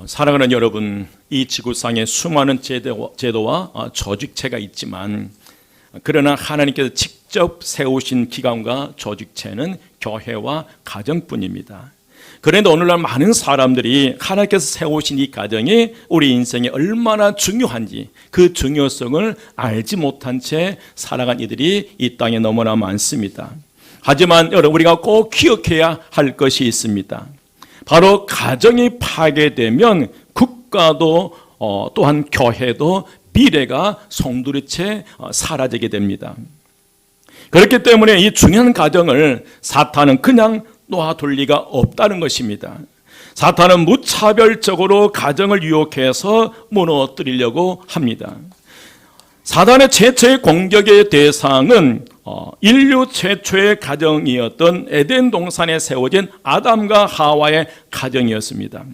사랑하는 여러분, 이 지구상에 수많은 제도와 조직체가 있지만 그러나 하나님께서 직접 세우신 기관과 조직체는 교회와 가정뿐입니다. 그런데 오늘날 많은 사람들이 하나님께서 세우신 이 가정이 우리 인생에 얼마나 중요한지 그 중요성을 알지 못한 채 살아간 이들이 이 땅에 너무나 많습니다. 하지만 여러분, 우리가 꼭 기억해야 할 것이 있습니다. 바로 가정이 파괴되면 국가도 또한 교회도 미래가 송두리째 사라지게 됩니다. 그렇기 때문에 이 중요한 가정을 사탄은 그냥 놓아둘 리가 없다는 것입니다. 사탄은 무차별적으로 가정을 유혹해서 무너뜨리려고 합니다. 사탄의 최초의 공격의 대상은 인류 최초의 가정이었던 에덴 동산에 세워진 아담과 하와의 가정이었습니다.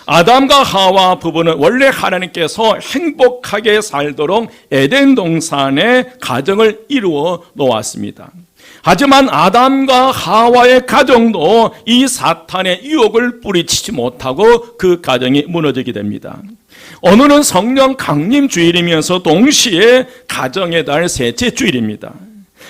아담과 하와 부부는 원래 하나님께서 행복하게 살도록 에덴 동산의 가정을 이루어 놓았습니다. 하지만 아담과 하와의 가정도 이 사탄의 유혹을 뿌리치지 못하고 그 가정이 무너지게 됩니다. 오늘은 성령 강림 주일이면서 동시에 가정의 달 셋째 주일입니다.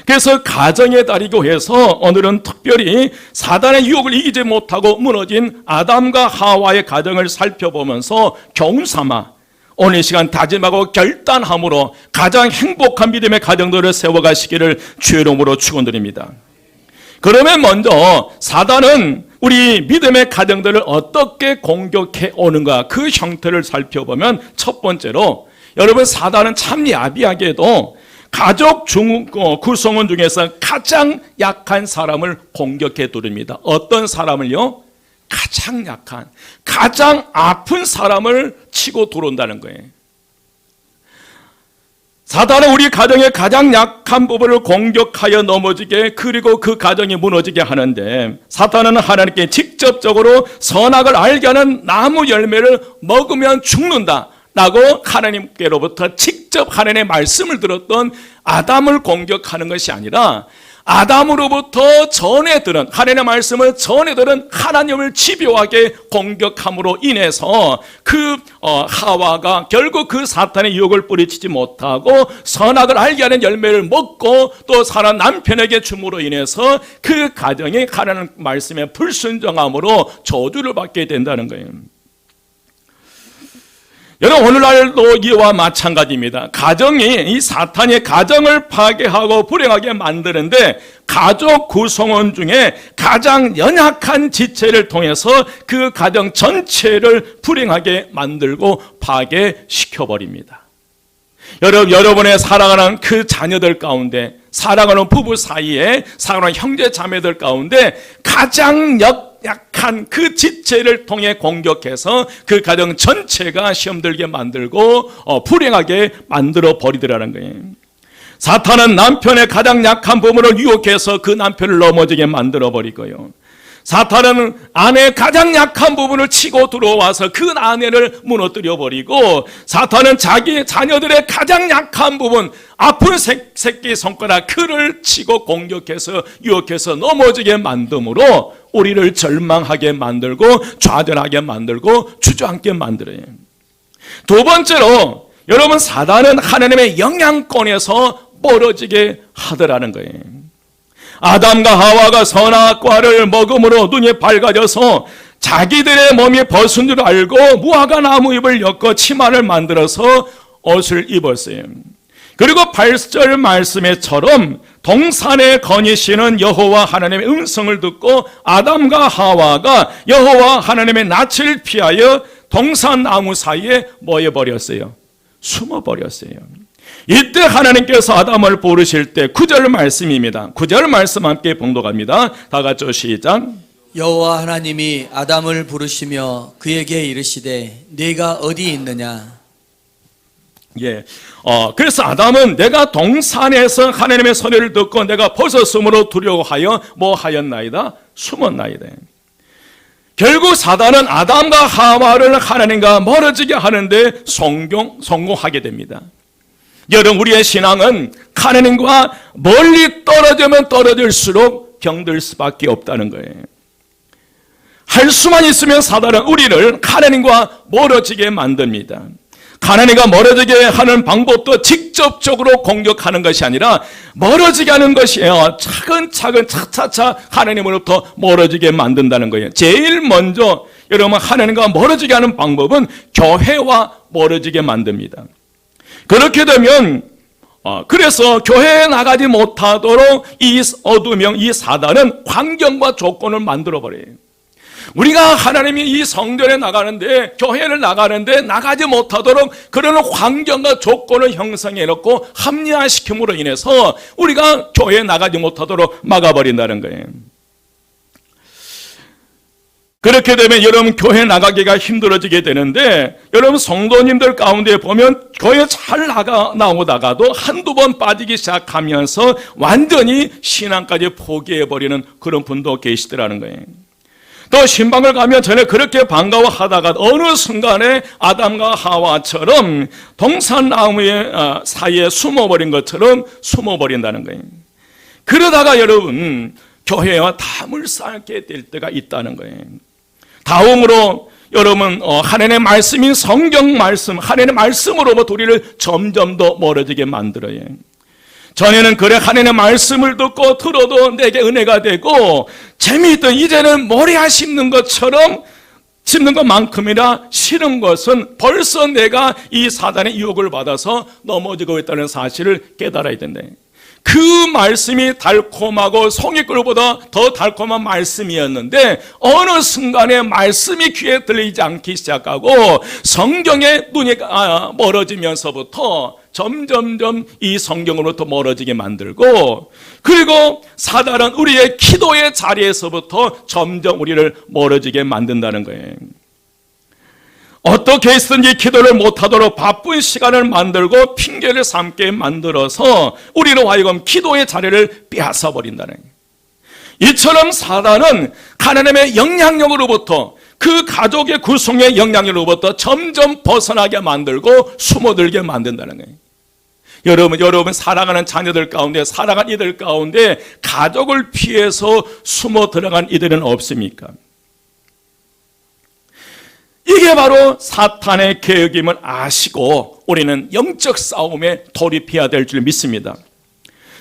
그래서 가정의 달이고 해서 오늘은 특별히 사단의 유혹을 이기지 못하고 무너진 아담과 하와의 가정을 살펴보면서 교훈 삼아 오늘 시간 다짐하고 결단함으로 가장 행복한 믿음의 가정들을 세워가시기를 주의 이름으로 축원드립니다. 그러면 먼저 사단은 우리 믿음의 가정들을 어떻게 공격해 오는가, 그 형태를 살펴보면 첫 번째로 여러분, 사단은 참 야비하게도 가족 구성원 중에서 가장 약한 사람을 공격해 두릅니다. 어떤 사람을요? 가장 약한, 가장 아픈 사람을 치고 들어온다는 거예요. 사단은 우리 가정의 가장 약한 부분을 공격하여 넘어지게, 그리고 그 가정이 무너지게 하는데, 사단은 하나님께 직접적으로 선악을 알게 하는 나무 열매를 먹으면 죽는다 라고 하나님께로부터 직접 하나님의 말씀을 들었던 아담을 공격하는 것이 아니라, 아담으로부터 전해 들은 하나님의 말씀을 전해 들은 하나님을 집요하게 공격함으로 인해서 그 하와가 결국 그 사탄의 유혹을 뿌리치지 못하고 선악을 알게 하는 열매를 먹고 또 살아 남편에게 줌으로 인해서 그 가정이 하나님 말씀에 불순종함으로 저주를 받게 된다는 거예요. 여러분, 오늘날도 이와 마찬가지입니다. 가정이 이 사탄의 가정을 파괴하고 불행하게 만드는데, 가족 구성원 중에 가장 연약한 지체를 통해서 그 가정 전체를 불행하게 만들고 파괴시켜버립니다. 여러분의 사랑하는 그 자녀들 가운데, 사랑하는 부부 사이에, 사랑하는 형제 자매들 가운데 가장 약한 그 지체를 통해 공격해서 그 가정 전체가 시험들게 만들고 불행하게 만들어 버리더라는 거예요. 사탄은 남편의 가장 약한 부분을 유혹해서 그 남편을 넘어지게 만들어 버리고요. 사탄은 아내의 가장 약한 부분을 치고 들어와서 그 아내를 무너뜨려 버리고, 사탄은 자기 자녀들의 가장 약한 부분, 아픈 새끼 손가락 그를 치고 공격해서 유혹해서 넘어지게 만듦으로 우리를 절망하게 만들고 좌절하게 만들고 주저앉게 만들어요. 두 번째로 여러분, 사단은 하나님의 영향권에서 멀어지게 하더라는 거예요. 아담과 하와가 선악과를 먹음으로 눈이 밝아져서 자기들의 몸이 벗은 줄 알고 무화과 나무 잎을 엮어 치마를 만들어서 옷을 입었어요. 그리고 8절 말씀에처럼 동산에 거니시는 여호와 하나님의 음성을 듣고 아담과 하와가 여호와 하나님의 낯을 피하여 동산 나무 사이에 모여버렸어요. 숨어버렸어요. 이때 하나님께서 아담을 부르실 때 9절 말씀입니다. 9절 말씀 함께 봉독합니다. 다 같이 시작. 여호와 하나님이 아담을 부르시며 그에게 이르시되 네가 어디 있느냐. 그래서 아담은 내가 동산에서 하나님의 소리를 듣고 내가 벗었으므로 두려워하여 뭐 하였나이다? 숨었나이다. 결국 사단은 아담과 하와를 하나님과 멀어지게 하는데 성공하게 됩니다. 여러분, 우리의 신앙은 하나님과 멀리 떨어지면 떨어질수록 병들 수밖에 없다는 거예요. 할 수만 있으면 사단은 우리를 하나님과 멀어지게 만듭니다. 하나님과 멀어지게 하는 방법도 직접적으로 공격하는 것이 아니라 멀어지게 하는 것이에요. 차근차근 차차차 하나님으로부터 멀어지게 만든다는 거예요. 제일 먼저 여러분 하나님과 멀어지게 하는 방법은 교회와 멀어지게 만듭니다. 그렇게 되면 그래서 교회에 나가지 못하도록 이 어두명, 이 사단은 환경과 조건을 만들어버려요. 우리가 하나님이 이 성전에 나가는데, 교회를 나가는데 나가지 못하도록 그런 환경과 조건을 형성해 놓고 합리화시킴으로 인해서 우리가 교회에 나가지 못하도록 막아버린다는 거예요. 그렇게 되면 여러분 교회 나가기가 힘들어지게 되는데, 여러분 성도님들 가운데 보면 교회 잘 나오다가도 한두 번 빠지기 시작하면서 완전히 신앙까지 포기해버리는 그런 분도 계시더라는 거예요. 또 신방을 가면 전에 그렇게 반가워하다가 어느 순간에 아담과 하와처럼 동산나무의 사이에 숨어버린 것처럼 숨어버린다는 거예요. 그러다가 여러분 교회와 담을 쌓게 될 때가 있다는 거예요. 다음으로 여러분 하나님의 말씀인 성경 말씀, 하나님의 말씀으로부터 우리를 점점 더 멀어지게 만들어요. 전에는 그래 하나님의 말씀을 듣고 들어도 내게 은혜가 되고 재미있던, 이제는 모래알 씹는 것처럼 씹는 것만큼이나 싫은 것은 벌써 내가 이 사단의 유혹을 받아서 넘어지고 있다는 사실을 깨달아야 된다. 그 말씀이 달콤하고 송이꿀보다 더 달콤한 말씀이었는데 어느 순간에 말씀이 귀에 들리지 않기 시작하고 성경의 눈이 멀어지면서부터 점점점 이 성경으로부터 멀어지게 만들고, 그리고 사단은 우리의 기도의 자리에서부터 점점 우리를 멀어지게 만든다는 거예요. 어떻게 해서든지 기도를 못하도록 바쁜 시간을 만들고 핑계를 삼게 만들어서 우리로 하여금 기도의 자리를 빼앗아 버린다는 거예요. 이처럼 사단은 하나님의 영향력으로부터, 그 가족의 구성의 영향력으로부터 점점 벗어나게 만들고 숨어들게 만든다는 거예요. 여러분 사랑하는 자녀들 가운데, 사랑하는 이들 가운데 가족을 피해서 숨어 들어간 이들은 없습니까? 이게 바로 사탄의 계획임을 아시고 우리는 영적 싸움에 돌입해야 될 줄 믿습니다.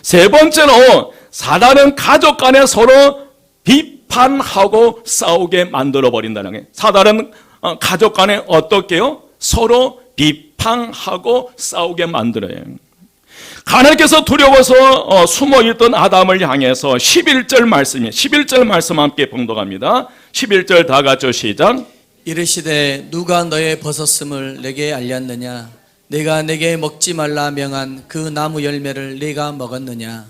세 번째로 사단은 가족 간에 서로 비판하고 싸우게 만들어 버린다는 거예요. 사단은 가족 간에 어떻게요? 서로 비판하고 싸우게 만들어요. 하나님께서 두려워서 숨어있던 아담을 향해서 11절 말씀이에요. 11절 말씀 함께 봉독합니다. 11절 다 같이 시작. 이르시되 누가 너의 벗었음을 내게 알렸느냐? 내가 내게 먹지 말라 명한 그 나무 열매를 내가 먹었느냐?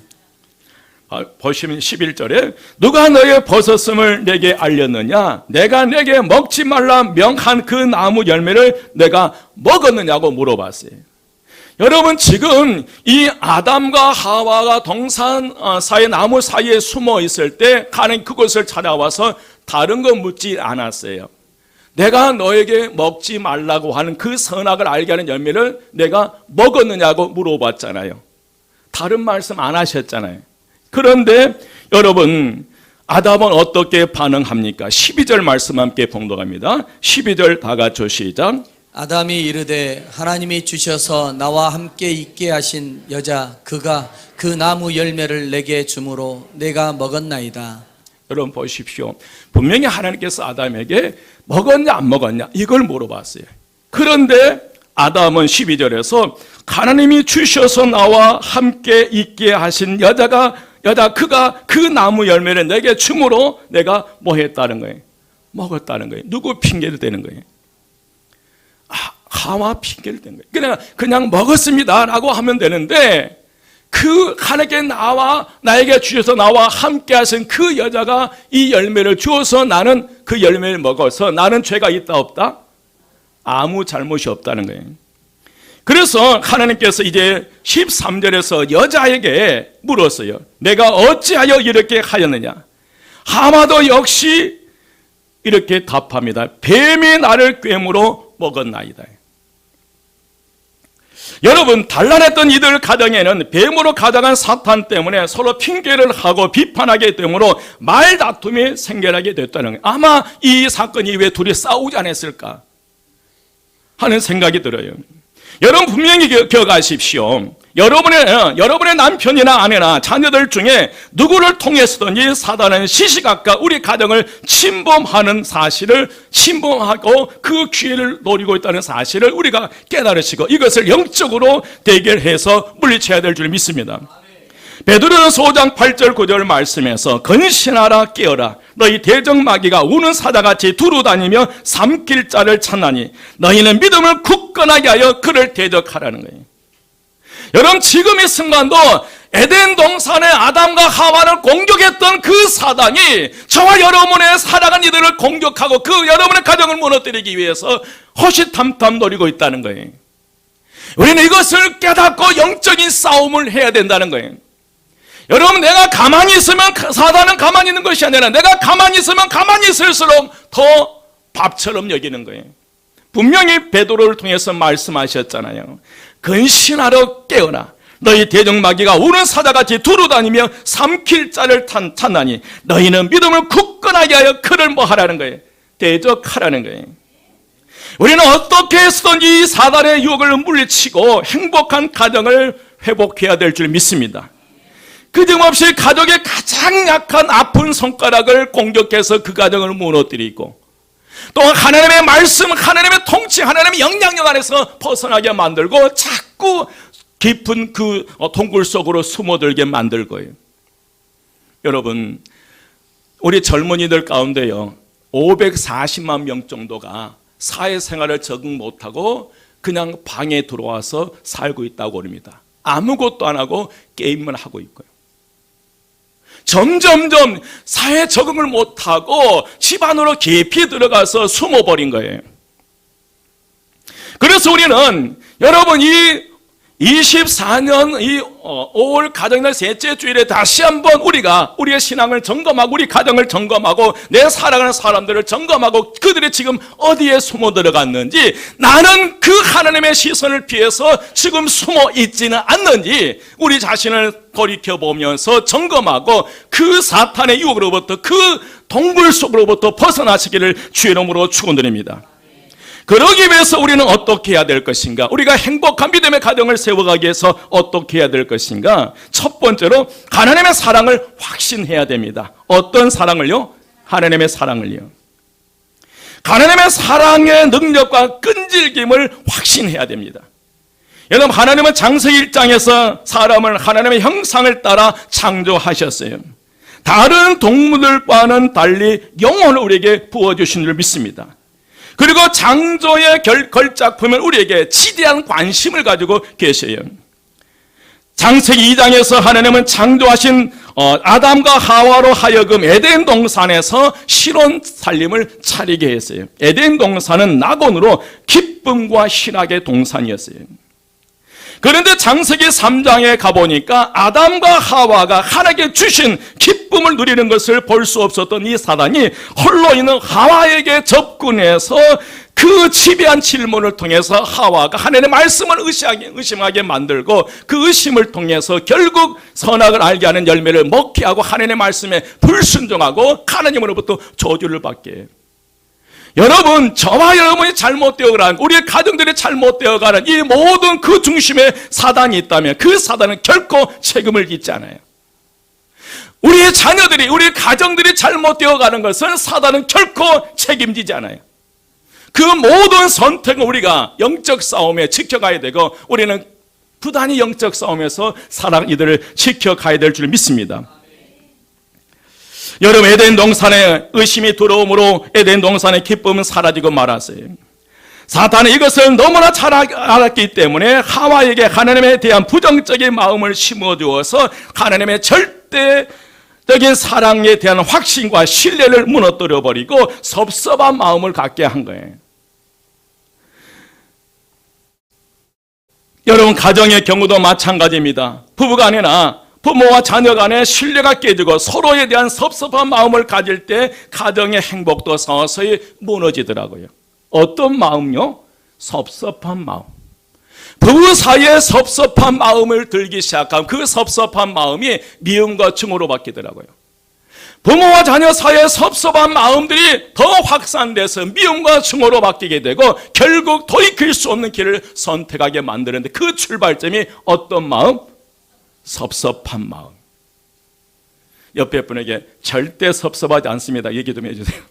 보시면 11절에 누가 너의 벗었음을 내게 알렸느냐? 내가 내게 먹지 말라 명한 그 나무 열매를 내가 먹었느냐고 물어봤어요. 여러분 지금 이 아담과 하와가 동산 사이 나무 사이에 숨어 있을 때 하나님 그곳을 찾아와서 다른 거 묻지 않았어요. 내가 너에게 먹지 말라고 하는 그 선악을 알게 하는 열매를 내가 먹었느냐고 물어봤잖아요. 다른 말씀 안 하셨잖아요. 그런데 여러분 아담은 어떻게 반응합니까? 12절 말씀 함께 봉독합니다. 12절 다 같이 시작. 아담이 이르되 하나님이 주셔서 나와 함께 있게 하신 여자 그가 그 나무 열매를 내게 주므로 내가 먹었나이다. 여러분 보십시오. 분명히 하나님께서 아담에게 먹었냐 안 먹었냐 이걸 물어봤어요. 그런데 아담은 12절에서 하나님이 주셔서 나와 함께 있게 하신 그가 그 나무 열매를 내게 주므로 내가 뭐 했다는 거예요? 먹었다는 거예요. 누구 핑계를 대는 거예요? 하와 핑계를 대는 거예요. 그냥 먹었습니다 라고 하면 되는데 그 하나님께 나에게 주셔서 나와 함께 하신 그 여자가 이 열매를 주어서 나는 그 열매를 먹어서 나는 죄가 있다 없다? 아무 잘못이 없다는 거예요. 그래서 하나님께서 이제 13절에서 여자에게 물었어요. 내가 어찌하여 이렇게 하였느냐? 하마도 역시 이렇게 답합니다. 뱀이 나를 꿰물어 먹었나이다. 여러분, 단란했던 이들 가정에는 뱀으로 가져간 사탄 때문에 서로 핑계를 하고 비판하게 되므로 말다툼이 생겨나게 됐다는 거예요. 아마 이 사건이 왜 둘이 싸우지 않았을까 하는 생각이 들어요. 여러분, 분명히 기억하십시오. 여러분의 남편이나 아내나 자녀들 중에 누구를 통해서든지 사단은 시시각각 우리 가정을 침범하는 사실을, 침범하고 그 기회를 노리고 있다는 사실을 우리가 깨달으시고 이것을 영적으로 대결해서 물리쳐야 될 줄 믿습니다. 베드로전서 5장 8절 9절 말씀에서 근신하라 깨어라 너희 대적마귀가 우는 사자같이 두루다니며 삼킬 자를 찾나니 너희는 믿음을 굳건하게 하여 그를 대적하라는 거예요. 여러분, 지금 이 순간도 에덴 동산의 아담과 하와를 공격했던 그 사단이 저와 여러분의 살아간 이들을 공격하고 그 여러분의 가정을 무너뜨리기 위해서 호시탐탐 노리고 있다는 거예요. 우리는 이것을 깨닫고 영적인 싸움을 해야 된다는 거예요. 여러분, 내가 가만히 있으면 사단은 가만히 있는 것이 아니라 내가 가만히 있으면 가만히 있을수록 더 밥처럼 여기는 거예요. 분명히 베드로를 통해서 말씀하셨잖아요. 근신하러 깨어라 너희 대적마귀가 우는 사자같이 두루다니며 삼킬 자를 찾나니 너희는 믿음을 굳건하게 하여 그를 뭐 하라는 거예요? 대적하라는 거예요. 우리는 어떻게 해서든지 사단의 유혹을 물리치고 행복한 가정을 회복해야 될 줄 믿습니다. 그림없이 가족의 가장 약한 아픈 손가락을 공격해서 그 가정을 무너뜨리고 또 하나님의 말씀, 하나님의 통치, 하나님의 영향력 안에서 벗어나게 만들고 자꾸 깊은 그 동굴 속으로 숨어들게 만들 거예요. 여러분, 우리 젊은이들 가운데요 540만 명 정도가 사회생활을 적응 못하고 그냥 방에 들어와서 살고 있다고 합니다. 아무것도 안 하고 게임만 하고 있고요. 점점점 사회 적응을 못하고 집 안으로 깊이 들어가서 숨어버린 거예요. 그래서 우리는 여러분 이 24년 이 5월 가정날 셋째 주일에 다시 한번 우리가 우리의 신앙을 점검하고 우리 가정을 점검하고 내 살아가는 사람들을 점검하고 그들이 지금 어디에 숨어 들어갔는지 나는 그 하나님의 시선을 피해서 지금 숨어 있지는 않는지 우리 자신을 돌이켜보면서 점검하고 그 사탄의 유혹으로부터 그 동굴 속으로부터 벗어나시기를 주의 이름으로 축원드립니다. 그러기 위해서 우리는 어떻게 해야 될 것인가? 우리가 행복한 믿음의 가정을 세워가기 위해서 어떻게 해야 될 것인가? 첫 번째로 하나님의 사랑을 확신해야 됩니다. 어떤 사랑을요? 하나님의 사랑을요. 하나님의 사랑의 능력과 끈질김을 확신해야 됩니다. 여러분, 하나님은 창세기 1장에서 사람을 하나님의 형상을 따라 창조하셨어요. 다른 동물들과는 달리 영혼을 우리에게 부어주신 줄 믿습니다. 그리고 창조의 걸작품은 우리에게 지대한 관심을 가지고 계셔요. 창세기 2장에서 하나님은 창조하신 아담과 하와로 하여금 에덴 동산에서 실온 살림을 차리게 했어요. 에덴 동산은 낙원으로 기쁨과 희락의 동산이었어요. 그런데 창세기 3장에 가보니까 아담과 하와가 하나님께 주신 기쁨을 누리는 것을 볼 수 없었던 이 사단이 홀로 있는 하와에게 접근해서 그 지배한 질문을 통해서 하와가 하나님의 말씀을 의심하게 만들고 그 의심을 통해서 결국 선악을 알게 하는 열매를 먹게 하고 하나님의 말씀에 불순종하고 하나님으로부터 저주를 받게 해요. 여러분, 저와 여러분이 잘못되어가는 우리의 가정들이 잘못되어가는 이 모든 그 중심에 사단이 있다면 그 사단은 결코 책임을 짓지 않아요. 우리의 자녀들이, 우리 가정들이 잘못되어가는 것은 사단은 결코 책임지지 않아요. 그 모든 선택은 우리가 영적 싸움에 지켜가야 되고 우리는 부단히 영적 싸움에서 사랑 이들을 지켜가야 될 줄 믿습니다. 여러분, 에덴 동산에 의심이 들어오므로 에덴 동산의 기쁨은 사라지고 말았어요. 사탄은 이것을 너무나 잘 알았기 때문에 하와에게 하나님에 대한 부정적인 마음을 심어주어서 하나님의 절대적인 사랑에 대한 확신과 신뢰를 무너뜨려버리고 섭섭한 마음을 갖게 한 거예요. 여러분, 가정의 경우도 마찬가지입니다. 부부가 아니라 부모와 자녀 간의 신뢰가 깨지고 서로에 대한 섭섭한 마음을 가질 때 가정의 행복도 서서히 무너지더라고요. 어떤 마음요? 섭섭한 마음. 부부 사이에 섭섭한 마음을 들기 시작하면 그 섭섭한 마음이 미움과 증오로 바뀌더라고요. 부모와 자녀 사이에 섭섭한 마음들이 더 확산돼서 미움과 증오로 바뀌게 되고 결국 돌이킬 수 없는 길을 선택하게 만드는데 그 출발점이 어떤 마음? 섭섭한 마음. 옆에 분에게 절대 섭섭하지 않습니다. 얘기 좀 해주세요.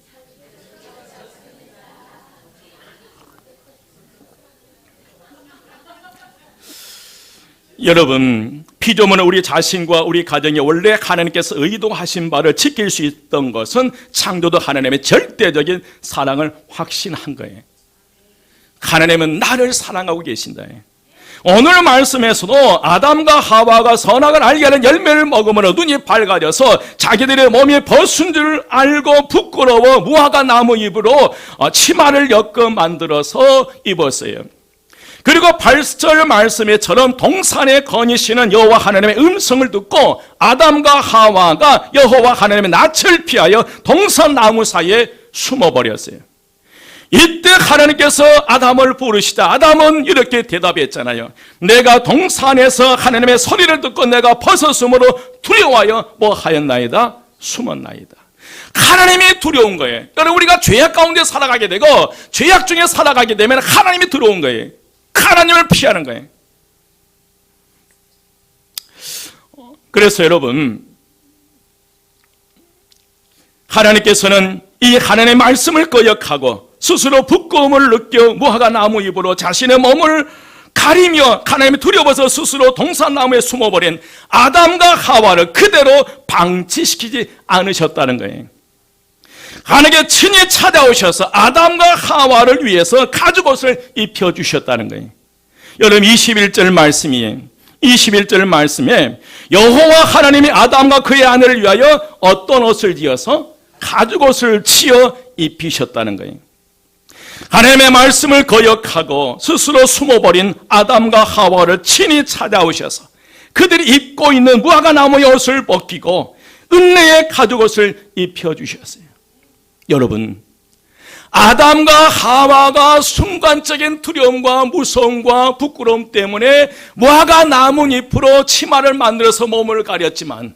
여러분, 피조물은 우리 자신과 우리 가정이 원래 하나님께서 의도하신 바를 지킬 수 있던 것은 창조도 하나님의 절대적인 사랑을 확신한 거예요. 하나님은 나를 사랑하고 계신다. 오늘 말씀에서도 아담과 하와가 선악을 알게 하는 열매를 먹음으로 눈이 밝아져서 자기들의 몸이 벗은 줄 알고 부끄러워 무화과 나무 잎으로 치마를 엮어 만들어서 입었어요. 그리고 8절 말씀에처럼 동산에 거니시는 여호와 하나님의 음성을 듣고 아담과 하와가 여호와 하나님의 낯을 피하여 동산 나무 사이에 숨어버렸어요. 이때 하나님께서 아담을 부르시자 아담은 이렇게 대답했잖아요. 내가 동산에서 하나님의 소리를 듣고 내가 벗었으므로 두려워하여 뭐 하였나이다? 숨었나이다. 하나님이 두려운 거예요. 여러분, 우리가 죄악 가운데 살아가게 되고 죄악 중에 살아가게 되면 하나님이 두려운 거예요. 하나님을 피하는 거예요. 그래서 여러분, 하나님께서는 이 하나님의 말씀을 거역하고 스스로 부끄러움을 느껴 무화과 나무 잎으로 자신의 몸을 가리며 하나님이 두려워서 스스로 동산나무에 숨어버린 아담과 하와를 그대로 방치시키지 않으셨다는 거예요. 하나님께 친히 찾아오셔서 아담과 하와를 위해서 가죽옷을 입혀주셨다는 거예요. 여러분, 21절 말씀이에요. 21절 말씀에 여호와 하나님이 아담과 그의 아내를 위하여 어떤 옷을 지어서 가죽옷을 치어 입히셨다는 거예요. 하나님의 말씀을 거역하고 스스로 숨어버린 아담과 하와를 친히 찾아오셔서 그들이 입고 있는 무화과 나무의 옷을 벗기고 은혜의 가죽옷을 입혀주셨어요. 여러분, 아담과 하와가 순간적인 두려움과 무서움과 부끄러움 때문에 무화과 나뭇잎으로 치마를 만들어서 몸을 가렸지만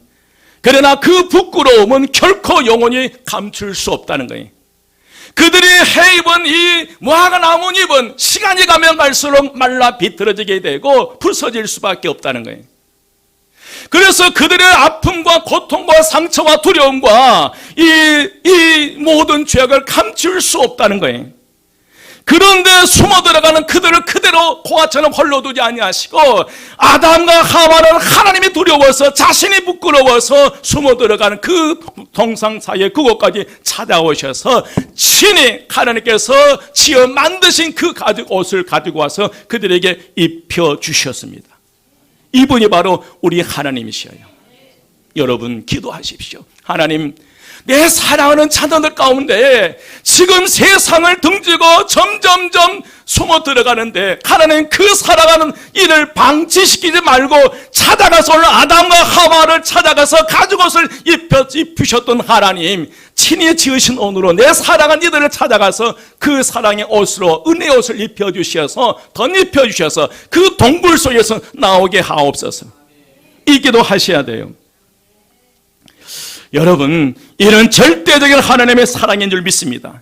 그러나 그 부끄러움은 결코 영원히 감출 수 없다는 거예요. 그들이 해입은 이 무화과 나뭇잎은 시간이 가면 갈수록 말라 비틀어지게 되고 부서질 수밖에 없다는 거예요. 그래서 그들의 아픔과 고통과 상처와 두려움과 이 모든 죄악을 감출 수 없다는 거예요. 그런데 숨어 들어가는 그들을 그대로 고아처럼 홀로두지 아니하시고 아담과 하와는 하나님이 두려워서 자신이 부끄러워서 숨어 들어가는 그 동상 사이에 그곳까지 찾아오셔서 친히 하나님께서 지어 만드신 그 가죽 옷을 가지고 와서 그들에게 입혀주셨습니다. 이분이 바로 우리 하나님이시여요. 여러분, 기도하십시오. 하나님, 내 사랑하는 자녀들 가운데 지금 세상을 등지고 점점점 숨어 들어가는데 하나님, 그 살아가는 일을 방치시키지 말고 찾아가서 오늘 아담과 하와를 찾아가서 가죽옷을 입히셨던 하나님, 친히 지으신 오늘로 내 사랑하는 이들을 찾아가서 그 사랑의 옷으로 은혜의 옷을 입혀주셔서 덧입혀주셔서 그 동굴 속에서 나오게 하옵소서. 이 기도 하셔야 돼요. 여러분, 이런 절대적인 하나님의 사랑인 줄 믿습니다.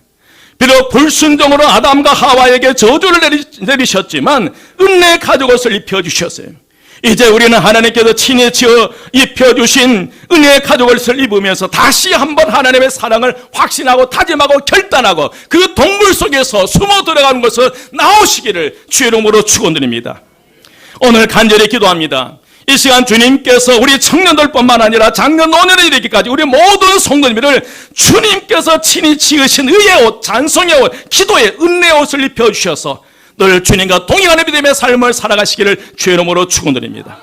비록 불순종으로 아담과 하와에게 저주를 내리셨지만 은혜의 가죽옷을 입혀주셨어요. 이제 우리는 하나님께서 친히 지어 입혀주신 은혜의 가죽옷을 입으면서 다시 한번 하나님의 사랑을 확신하고 다짐하고 결단하고 그 동물 속에서 숨어 들어가는 것을 나오시기를 주의 이름으로 축원드립니다. 오늘 간절히 기도합니다. 이 시간 주님께서 우리 청년들뿐만 아니라 작년 노년에 이르기까지 우리 모든 성도님들을 주님께서 친히 지으신 의의 옷, 찬송의 옷, 기도의 은혜의 옷을 입혀주셔서 늘 주님과 동행하는 믿음의 삶을 살아가시기를 주의 이름으로 축원드립니다.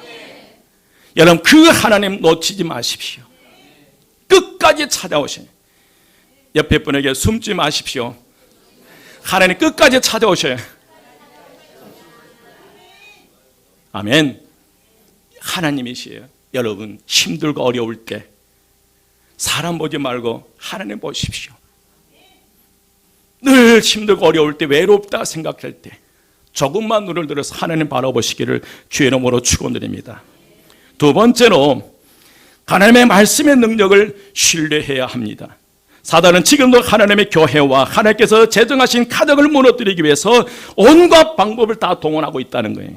여러분, 그 하나님 놓치지 마십시오. 끝까지 찾아오시니 옆에 분에게 숨지 마십시오. 하나님 끝까지 찾아오셔요. 아멘. 하나님이시에요. 여러분, 힘들고 어려울 때 사람 보지 말고 하나님 보십시오. 늘 힘들고 어려울 때, 외롭다 생각할 때 조금만 눈을 들어서 하나님 바라보시기를 주의 이름으로 축원드립니다. 두 번째로 하나님의 말씀의 능력을 신뢰해야 합니다. 사단은 지금도 하나님의 교회와 하나님께서 제정하신 가정을 무너뜨리기 위해서 온갖 방법을 다 동원하고 있다는 거예요.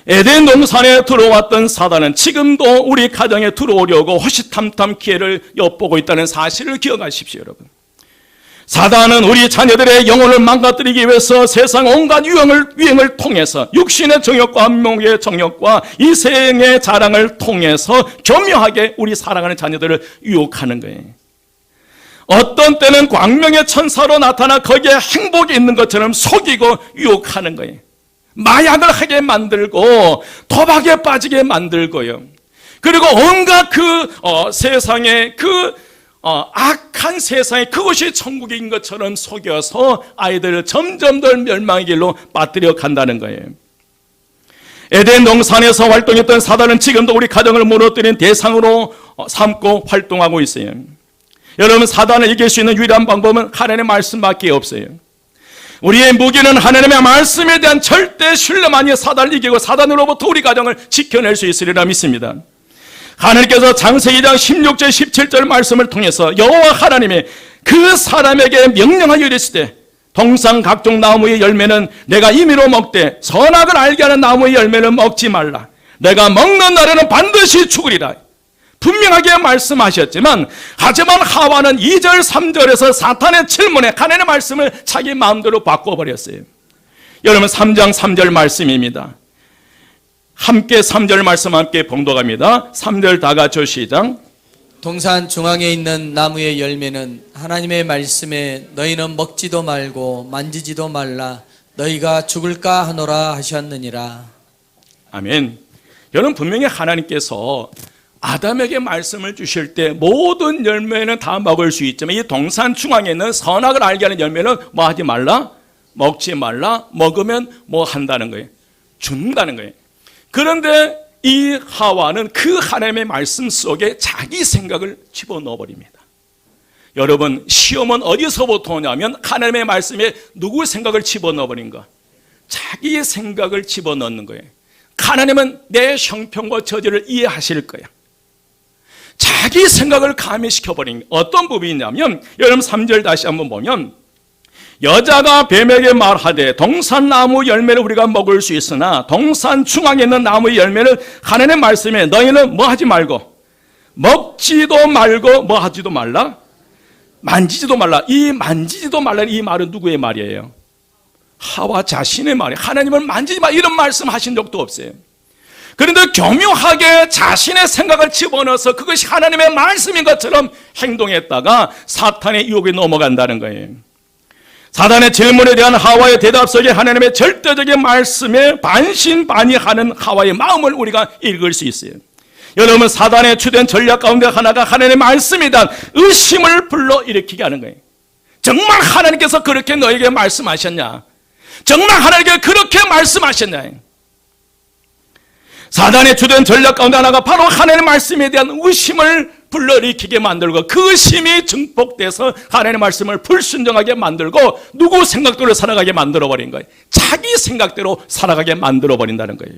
에덴 동산에 들어왔던 사단은 지금도 우리 가정에 들어오려고 호시탐탐 기회를 엿보고 있다는 사실을 기억하십시오, 여러분. 사단은 우리 자녀들의 영혼을 망가뜨리기 위해서 세상 온갖 유행을 통해서 육신의 정욕과 안목의 정욕과 이생의 자랑을 통해서 교묘하게 우리 사랑하는 자녀들을 유혹하는 거예요. 어떤 때는 광명의 천사로 나타나 거기에 행복이 있는 것처럼 속이고 유혹하는 거예요. 마약을 하게 만들고 도박에 빠지게 만들고요. 그리고 온갖 세상의 악한 세상에 그것이 천국인 것처럼 속여서 아이들을 점점 더 멸망의 길로 빠뜨려 간다는 거예요. 에덴 동산에서 활동했던 사단은 지금도 우리 가정을 무너뜨린 대상으로 삼고 활동하고 있어요. 여러분, 사단을 이길 수 있는 유일한 방법은 하나님의 말씀밖에 없어요. 우리의 무기는 하나님의 말씀에 대한 절대 신뢰만이 사단을 이기고 사단으로부터 우리 가정을 지켜낼 수 있으리라 믿습니다. 하나님께서 창세기 2장 16절 17절 말씀을 통해서 여호와 하나님이 그 사람에게 명령하여 이르시되 동산 각종 나무의 열매는 내가 임의로 먹되 선악을 알게 하는 나무의 열매는 먹지 말라. 내가 먹는 날에는 반드시 죽으리라. 분명하게 말씀하셨지만 하지만 하와는 2절 3절에서 사탄의 질문에 하나님의 말씀을 자기 마음대로 바꿔버렸어요. 여러분, 3장 3절 말씀입니다. 함께 3절 말씀 함께 봉독합니다. 3절 다 같이 시작. 동산 중앙에 있는 나무의 열매는 하나님의 말씀에 너희는 먹지도 말고 만지지도 말라 너희가 죽을까 하노라 하셨느니라. 아멘. 여러분, 분명히 하나님께서 아담에게 말씀을 주실 때 모든 열매는 다 먹을 수 있지만 이 동산 중앙에 있는 선악을 알게 하는 열매는 뭐 하지 말라? 먹지 말라. 먹으면 뭐 한다는 거예요? 죽는다는 거예요. 그런데 이 하와는 그 하나님의 말씀 속에 자기 생각을 집어넣어 버립니다. 여러분, 시험은 어디서부터 오냐면 하나님의 말씀에 누구 생각을 집어넣어 버린가? 자기의 생각을 집어넣는 거예요. 하나님은 내 형편과 처지를 이해하실 거야. 자기 생각을 가미시켜버린 어떤 부분이 있냐면 여러분 3절 다시 한번 보면 여자가 뱀에게 말하되 동산나무 열매를 우리가 먹을 수 있으나 동산 중앙에 있는 나무의 열매를 하나님의 말씀에 너희는 뭐 하지 말고 먹지도 말고 뭐 하지도 말라? 만지지도 말라. 이 만지지도 말라는 이 말은 누구의 말이에요? 하와 자신의 말이에요. 하나님을 만지지 마 이런 말씀 하신 적도 없어요. 그런데 교묘하게 자신의 생각을 집어넣어서 그것이 하나님의 말씀인 것처럼 행동했다가 사탄의 유혹에 넘어간다는 거예요. 사단의 질문에 대한 하와의 대답 속에 하나님의 절대적인 말씀에 반신반의하는 하와의 마음을 우리가 읽을 수 있어요. 여러분, 사단의 주된 전략 가운데 하나가 하나님의 말씀에 대한 의심을 불러일으키게 하는 거예요. 정말 하나님께서 그렇게 너에게 말씀하셨냐? 정말 하나님께 그렇게 말씀하셨냐? 사단의 주된 전략 가운데 하나가 바로 하나님의 말씀에 대한 의심을 불러일으키게 만들고 그 의심이 증폭돼서 하나님의 말씀을 불순종하게 만들고 누구 생각대로 살아가게 만들어버린 거예요. 자기 생각대로 살아가게 만들어버린다는 거예요.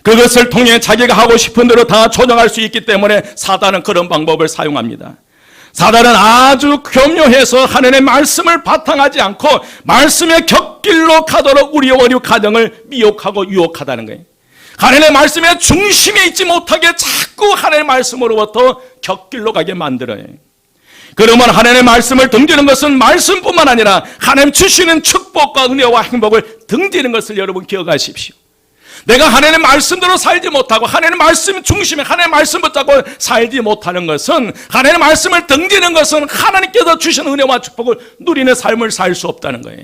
그것을 통해 자기가 하고 싶은 대로 다 조정할 수 있기 때문에 사단은 그런 방법을 사용합니다. 사단은 아주 교묘해서 하나님의 말씀을 바탕하지 않고 말씀의 곁길로 가도록 우리 가정을 미혹하고 유혹하다는 거예요. 하나님의 말씀의 중심에 있지 못하게 자꾸 하나님의 말씀으로부터 곁길로 가게 만들어요. 그러면 하나님의 말씀을 등지는 것은 말씀뿐만 아니라 하나님 주시는 축복과 은혜와 행복을 등지는 것을 여러분 기억하십시오. 내가 하나님의 말씀대로 살지 못하고 하나님의 말씀 중심에 하나님의 말씀 붙잡고 살지 못하는 것은 하나님의 말씀을 등지는 것은 하나님께서 주신 은혜와 축복을 누리는 삶을 살 수 없다는 거예요.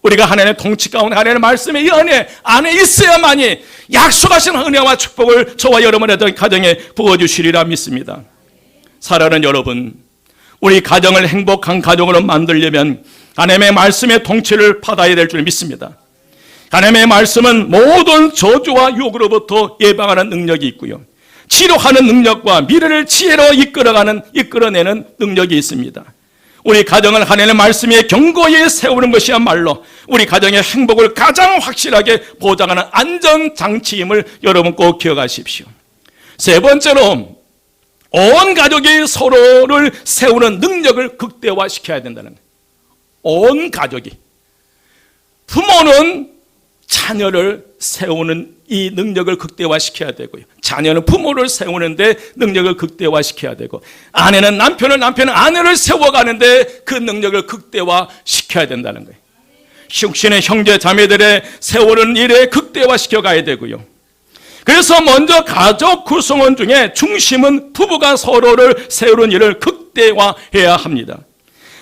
우리가 하나님의 통치 가운데 하나님의 말씀의 이 은혜 안에 있어야만이 약속하신 은혜와 축복을 저와 여러분의 가정에 부어주시리라 믿습니다. 사랑하는 여러분, 우리 가정을 행복한 가정으로 만들려면 하나님의 말씀의 통치를 받아야 될 줄 믿습니다. 하나님의 말씀은 모든 저주와 유혹으로부터 예방하는 능력이 있고요, 치료하는 능력과 미래를 지혜로 이끌어내는 능력이 있습니다. 우리 가정을 하나님의 말씀에 견고히 세우는 것이야말로 우리 가정의 행복을 가장 확실하게 보장하는 안전장치임을 여러분 꼭 기억하십시오. 세 번째로 온 가족이 서로를 세우는 능력을 극대화시켜야 된다는 거예요. 온 가족이. 부모는 자녀를 세우는 이 능력을 극대화시켜야 되고요. 자녀는 부모를 세우는데 능력을 극대화시켜야 되고, 아내는 남편은 아내를 세워가는데 그 능력을 극대화시켜야 된다는 거예요. 육신의 형제 자매들의 세우는 일에 극대화시켜 가야 되고요. 그래서 먼저 가족 구성원 중에 중심은 부부가 서로를 세우는 일을 극대화해야 합니다.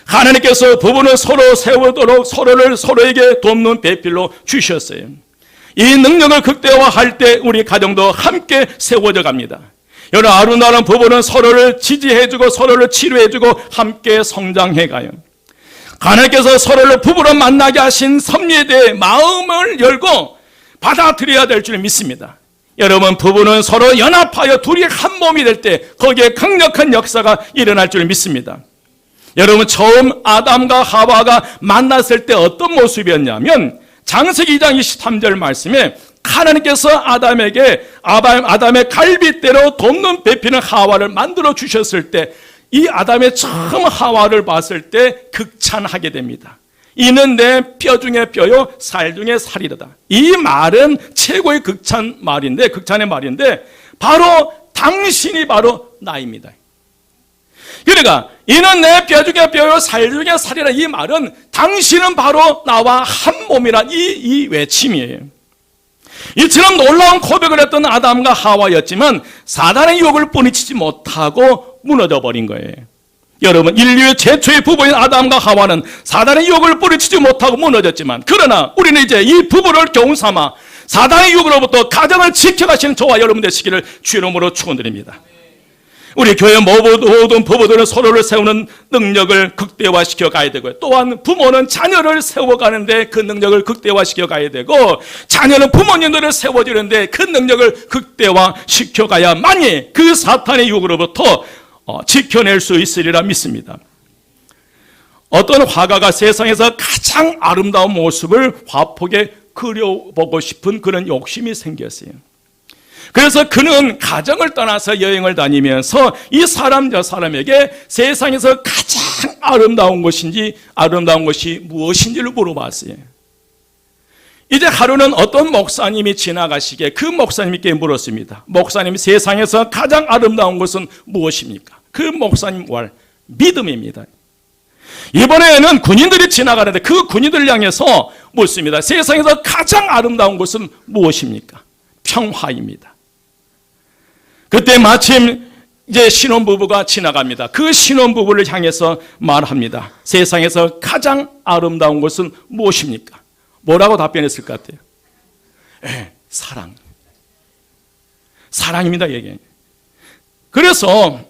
하나님께서 부부는 서로 세우도록 서로를 서로에게 돕는 배필로 주셨어요. 이 능력을 극대화할 때 우리 가정도 함께 세워져 갑니다. 여러분, 아름다운 부부는 서로를 지지해주고 서로를 치료해주고 함께 성장해가요. 하나님께서 서로를 부부로 만나게 하신 섭리에 대해 마음을 열고 받아들여야 될 줄 믿습니다. 여러분, 부부는 서로 연합하여 둘이 한 몸이 될 때 거기에 강력한 역사가 일어날 줄 믿습니다. 여러분, 처음 아담과 하와가 만났을 때 어떤 모습이었냐면 창세기 2장 23절 말씀에 하나님께서 아담의 갈빗대로 돕는 배피는 하와를 만들어 주셨을 때 이 아담의 처음 하와를 봤을 때 극찬하게 됩니다. 이는 내 뼈 중에 뼈요 살 중에 살이로다. 이 말은 최고의 극찬의 말인데 바로 당신이 바로 나입니다. 그러니까 이는 내 뼈 중에 뼈요 살 중에 살이라, 이 말은 당신은 바로 나와 한 몸이란 이 외침이에요. 이처럼 놀라운 고백을 했던 아담과 하와였지만 사단의 유혹을 뿌리치지 못하고 무너져 버린 거예요. 여러분, 인류의 최초의 부부인 아담과 하와는 사단의 유혹을 뿌리치지 못하고 무너졌지만, 그러나 우리는 이제 이 부부를 교훈 삼아 사단의 유혹으로부터 가정을 지켜가시는 저와 여러분 되시기를 주 이름으로 축원드립니다. 우리 교회 모든 부부들은 서로를 세우는 능력을 극대화시켜 가야 되고요. 또한 부모는 자녀를 세워가는데 그 능력을 극대화시켜 가야 되고, 자녀는 부모님들을 세워주는데 그 능력을 극대화시켜 가야만이 그 사탄의 유혹으로부터 지켜낼 수 있으리라 믿습니다. 어떤 화가가 세상에서 가장 아름다운 모습을 화폭에 그려보고 싶은 그런 욕심이 생겼어요. 그래서 그는 가정을 떠나서 여행을 다니면서 이 사람 저 사람에게 세상에서 가장 아름다운 것이 무엇인지를 물어봤어요. 이제 하루는 어떤 목사님이 지나가시기에 그 목사님께 물었습니다. 목사님, 세상에서 가장 아름다운 것은 무엇입니까? 그 목사님 말, 믿음입니다. 이번에는 군인들이 지나가는데 그 군인들을 향해서 묻습니다. 세상에서 가장 아름다운 것은 무엇입니까? 평화입니다. 그때 마침 이제 신혼부부가 지나갑니다. 그 신혼부부를 향해서 말합니다. 세상에서 가장 아름다운 것은 무엇입니까? 뭐라고 답변했을 것 같아요? 사랑. 사랑입니다, 이게. 그래서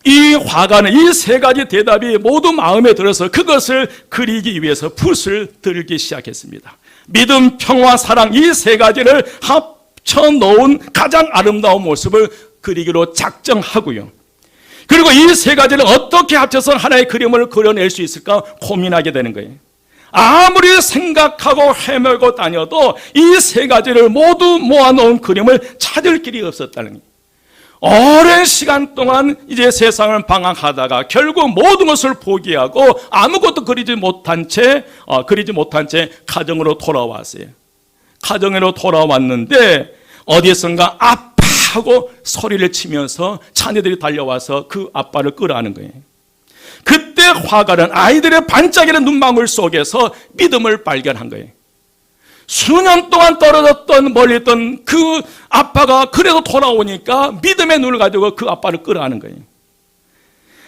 이 화가는 이 세 가지 대답이 모두 마음에 들어서 그것을 그리기 위해서 붓을 들기 시작했습니다. 믿음, 평화, 사랑, 이 세 가지를 합쳐놓은 가장 아름다운 모습을 그리기로 작정하고요. 그리고 이 세 가지를 어떻게 합쳐서 하나의 그림을 그려낼 수 있을까 고민하게 되는 거예요. 아무리 생각하고 헤매고 다녀도 이 세 가지를 모두 모아놓은 그림을 찾을 길이 없었다는 거예요. 오랜 시간 동안 이제 세상을 방황하다가 결국 모든 것을 포기하고 아무것도 그리지 못한 채 가정으로 돌아왔어요. 가정으로 돌아왔는데 어디선가 아파하고 소리를 치면서 자녀들이 달려와서 그 아빠를 끌어안는 거예요. 그때 화가는 아이들의 반짝이는 눈망울 속에서 믿음을 발견한 거예요. 수년 동안 떨어졌던 멀리 있던 그 아빠가 그래도 돌아오니까 믿음의 눈을 가지고 그 아빠를 끌어안는 거예요.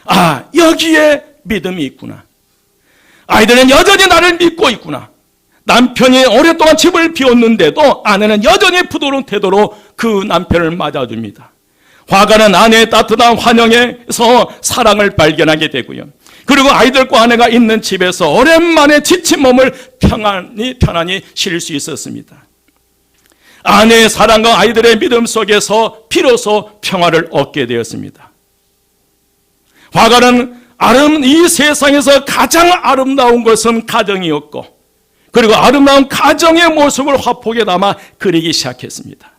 아, 여기에 믿음이 있구나. 아이들은 여전히 나를 믿고 있구나. 남편이 오랫동안 집을 비웠는데도 아내는 여전히 부드러운 태도로 그 남편을 맞아줍니다. 화가는 아내의 따뜻한 환영에서 사랑을 발견하게 되고요. 그리고 아이들과 아내가 있는 집에서 오랜만에 지친 몸을 편안히 쉴 수 있었습니다. 아내의 사랑과 아이들의 믿음 속에서 비로소 평화를 얻게 되었습니다. 화가는 이 세상에서 가장 아름다운 것은 가정이었고, 그리고 아름다운 가정의 모습을 화폭에 담아 그리기 시작했습니다.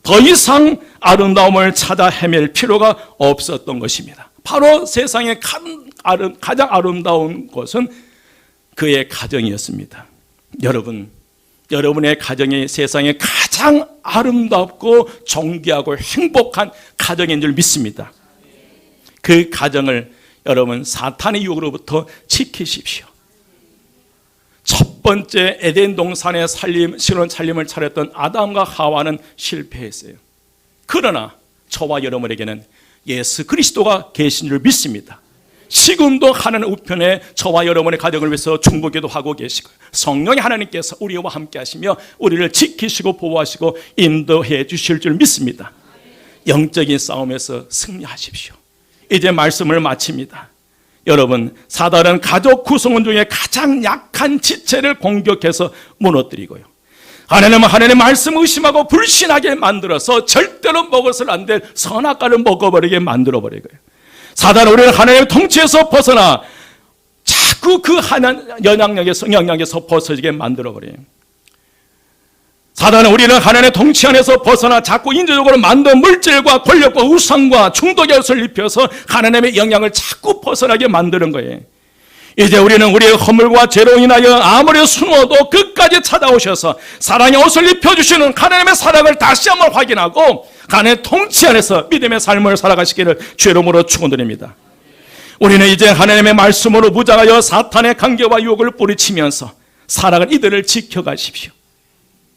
더 이상 아름다움을 찾아 헤맬 필요가 없었던 것입니다. 바로 세상의 가장 아름다운 것은 그의 가정이었습니다. 여러분의 가정이 세상에 가장 아름답고 존귀하고 행복한 가정인 줄 믿습니다. 그 가정을 여러분 사탄의 유혹으로부터 지키십시오. 첫 번째 에덴 동산의 신혼 살림을 차렸던 아담과 하와는 실패했어요. 그러나 저와 여러분에게는 예수 그리스도가 계신 줄 믿습니다. 지금도 하나님 우편에 저와 여러분의 가정을 위해서 중보기도 하고 계시고, 성령의 하나님께서 우리와 함께 하시며 우리를 지키시고 보호하시고 인도해 주실 줄 믿습니다. 영적인 싸움에서 승리하십시오. 이제 말씀을 마칩니다. 여러분, 사단은 가족 구성원 중에 가장 약한 지체를 공격해서 무너뜨리고요, 하나님은 하나님의 말씀을 의심하고 불신하게 만들어서 절대로 먹어서는 안 될 선악과를 먹어버리게 만들어버리고요, 사단은 우리를 하나님의 통치에서 벗어나 자꾸 그 영향력에서 벗어지게 만들어버려요. 사단은 우리는 하나님의 통치 안에서 벗어나 자꾸 인조적으로 만든 물질과 권력과 우상과 중독의 옷을 입혀서 하나님의 영향을 자꾸 벗어나게 만드는 거예요. 이제 우리는 우리의 허물과 죄로 인하여 아무리 숨어도 끝까지 찾아오셔서 사랑의 옷을 입혀주시는 하나님의 사랑을 다시 한번 확인하고 하나님의 통치 안에서 믿음의 삶을 살아가시기를 주의 이름으로 축원드립니다. 우리는 이제 하나님의 말씀으로 무장하여 사탄의 관계와 유혹을 뿌리치면서 살아갈 이들을 지켜가십시오.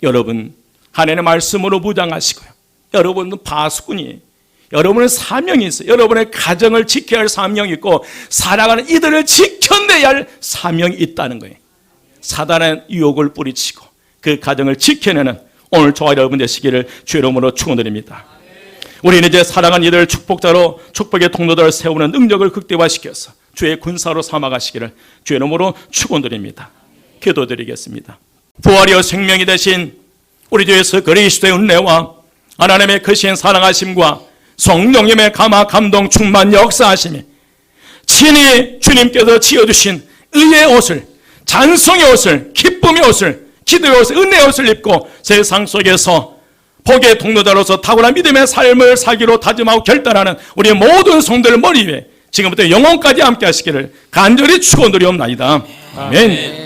여러분, 하나님의 말씀으로 무장하시고요, 여러분은 파수꾼이에요. 여러분의 사명이 있어요. 여러분의 가정을 지켜야 할 사명이 있고, 살아가는 이들을 지켜내야 할 사명이 있다는 거예요. 사단의 유혹을 뿌리치고 그 가정을 지켜내는 오늘 저와 여러분 되시기를 주의 이름으로 축원드립니다. 우리는 이제 사랑하는 이들을 축복자로 축복의 통로들을 세우는 능력을 극대화시켜서 주의 군사로 삼아가시기를 주의 이름으로 축원드립니다. 기도드리겠습니다. 부활이여 생명이 되신 우리 주 예수 그리스도의 은혜와 하나님의 크신 사랑하심과 성령님의 감화 감동 충만 역사하심이 친히 주님께서 지어주신 의의 옷을, 찬송의 옷을, 기쁨의 옷을, 기도의 옷을, 은혜의 옷을 입고 세상 속에서 복의 통로자로서 탁월한 믿음의 삶을 살기로 다짐하고 결단하는 우리 모든 성도들 머리 위에 지금부터 영원까지 함께 하시기를 간절히 축원드리옵나이다. 아멘.